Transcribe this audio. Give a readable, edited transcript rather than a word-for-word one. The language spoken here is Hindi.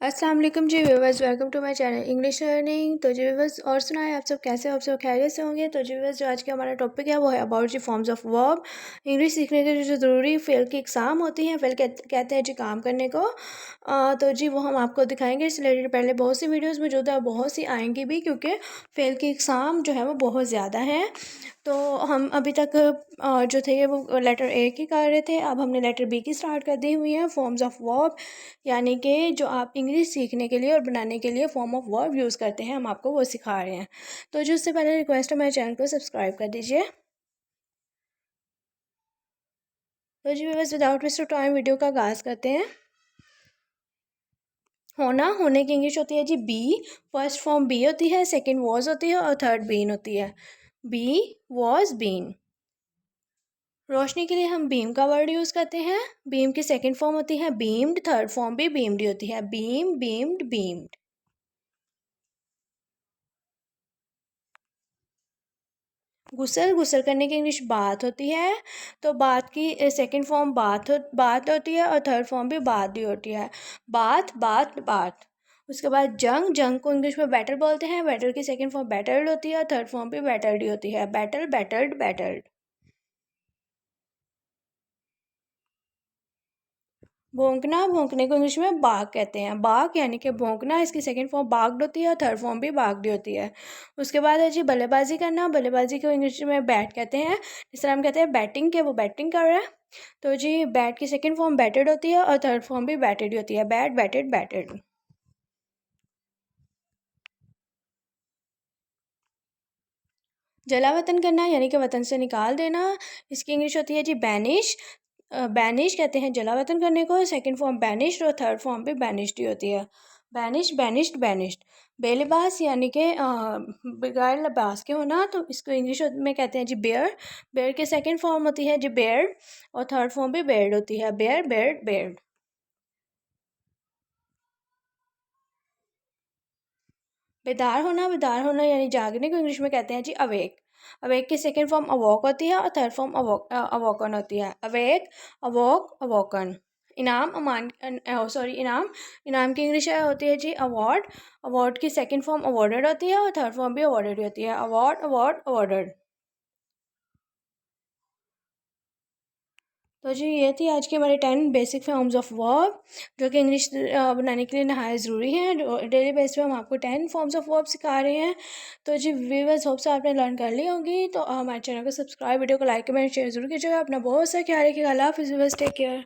अस्सलाम वालेकुम जी viewers, welcome to my channel English learning. तो जी व्यूवर्स, और सुनाएं आप सब कैसे हो? आप सब खैरियत से होंगे। तो जी व्यूवर्स, जो आज का हमारा टॉपिक है वो है अबाउट जी फॉर्म्स ऑफ वर्ब। इंग्लिश सीखने के लिए जो ज़रूरी फेल की एग्ज़ाम होती हैं, फेल कहते हैं जी काम करने को। तो जी वो हम आपको दिखाएंगे। इस रिलेटेड पहले बहुत सी वीडियोज़ मौजूद है, बहुत सी आएंगी भी, क्योंकि फेल की एग्ज़ाम जो है वो बहुत ज़्यादा है। तो हम अभी तक जो थे वो लेटर ए की कर रहे थे, अब हमने लेटर बी की स्टार्ट कर दी हुई है, फॉर्म्स ऑफ वर्ब। यानी कि जो आप इंग्लिश सीखने के लिए और बनाने के लिए फॉर्म ऑफ वर्ब यूज़ करते हैं, हम आपको वो सिखा रहे हैं। तो जो उससे पहले रिक्वेस्ट है, मेरे चैनल को सब्सक्राइब कर दीजिए। तो जी बस without waste of time video का आगाज़ करते हैं। होने की इंग्लिश होती है जी बी। फर्स्ट फॉर्म बी होती है, सेकंड वॉज होती है और थर्ड बीन होती है। B was been. रोशनी के लिए हम बीम का वर्ड यूज़ करते हैं। बीम की सेकंड फॉर्म होती है बीम्ड, थर्ड फॉर्म भी बीम्ड होती है। बीम, बीम्ड, बीम्ड। गुसल, गुसल करने की इंग्लिश बात होती है। तो बात की सेकंड फॉर्म बात होती है और थर्ड फॉर्म भी बात ही होती है। बात, बात, बात। उसके बाद जंग, जंग को इंग्लिश में बैटल बोलते हैं। बैटल की सेकंड फॉर्म बैटल्ड होती है और थर्ड फॉर्म भी बैटल्ड ही होती है। Battle, battled, battled. भौंकना, भौंकने को इंग्लिश में बाक कहते हैं। बाक यानी कि भौंकना, इसकी सेकंड फॉर्म बाक्ड होती है और थर्ड फॉर्म भी बाक्ड होती है। उसके बाद है जी बल्लेबाजी करना। बल्लेबाजी को इंग्लिश में बैट कहते हैं। जिस तरह हम कहते हैं बैटिंग के, वो बैटिंग कर रहा है। तो जी बैट की सेकंड फॉर्म बैटेड होती है और थर्ड फॉर्म भी बैटेड होती है। Bat, batted, batted. जला वतन करना यानी कि वतन से निकाल देना। इसकी इंग्लिश होती है जी बैनिश। बैनिश कहते हैं जला वतन करने को। सेकंड फॉर्म बैनिश्ड और थर्ड फॉर्म भी बैनिश्ड ही होती है। Banish, banished, banished. बेलिबास यानी कि बगैर लिबास के होना, तो इसको इंग्लिश में कहते हैं जी बेयर। बेयर की सेकंड फॉर्म होती है जी बेयर्ड और थर्ड फॉर्म भी बेयर्ड होती है। Bear, beared, beared. बेदार होना यानी जागने को इंग्लिश में कहते हैं जी अवेक। अवेक की सेकंड फॉर्म अवॉक होती है और थर्ड फॉर्म अवॉकन होती है। Awake, awoke, awoken. इनाम, अमान, सॉरी इनाम। इनाम की इंग्लिश होती है जी अवार्ड। अवार्ड की सेकंड फॉर्म अवॉर्डेड होती है और थर्ड फॉर्म भी अवॉर्डेड होती है। Award, award, awarded. तो जी ये थी आज की हमारी 10 बेसिक फॉर्म्स ऑफ वर्ब, जो कि इंग्लिश बनाने के लिए नहायत ज़रूरी है। डेली बेस पे हम आपको 10 फॉर्म्स ऑफ वर्ब सिखा रहे हैं। तो जी व्यूअर्स, होप से आपने लर्न कर ली होंगी। तो हमारे चैनल को सब्सक्राइब, वीडियो को लाइक, कमेंट, शेयर जरूर कीजिएगा। अपना बहुत सा ख्याल रखिएगा। अल्लाह हाफिज़ व्यूअर्स, टेक केयर।